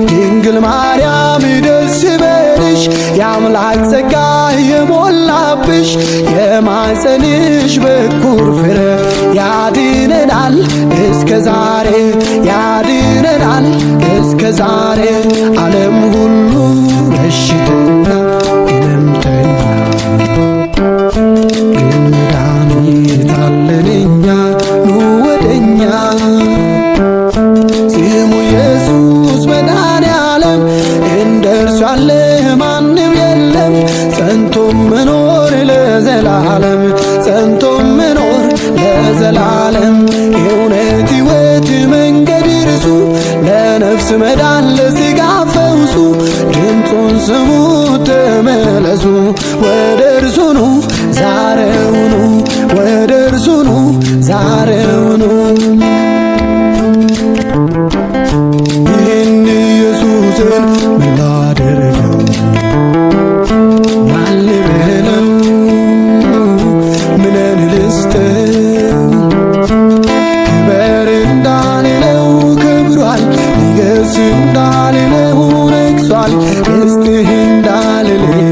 ድንግል ማርያም ደስ ይበልሽ የአምላክ ጸጋ የሞላብሽ የማኅፀንሽ በኩር ፍሬ ያድነናል እስከ ዛሬ ያድነናል እስከ ዛሬ ዓለም ሁሉ በሽተኛ ሕመምተኛ ግን መድኃኒት አለን እኛ ኑ ወደኛ ስሙ ኢየሱስ መድኃኔዓለም እንደ እርሱ ያለ ማንም የለም ጸንቶ መኖር ለዘላለም ጸንቶ መኖር ለዘላለም የእውነት ሕይወት መንገድ እርሱ ለነፍስ መዳን ለሥጋ ፈውሱ ድምፁን ስሙ ተመለሱ ወደ እርሱ ኑ ዛሬውኑ ወደ እርሱ ኑ ዛሬውኑ ይህን ኢየሱስን ምን ላድርገው ማን ልበለው ምንን ልስጠው ክበር እንዳልለው ከብሯል ንገሥ እንዳልለው ነግሷል ልስጥህ እንዳልለው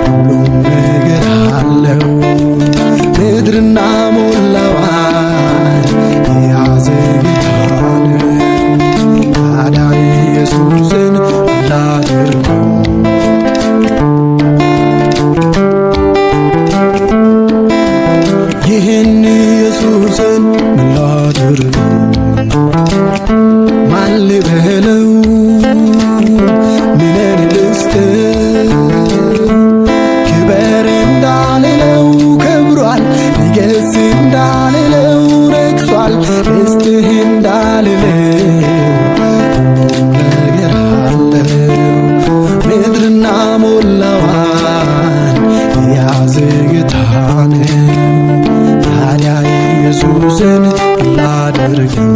ሁሉም ነገር አለው ምድርና ሞላዋን የያዘ ጌታ ነው ታዲያ ኢየሱስን ላድርገው ይህን ኢየሱስን ምን ላድርገው ማን ልበለው ምንን ልስጠው ክበር እንዳልለው ከብሯል ንገሥ እንዳልለው ነግሷል ልስጥህ እንዳልለው ሁሉም ነገር አለው ምድርና ሞላዋን የያዘ ጌታ ነው ታዲያ ኢየሱስን ላድርገው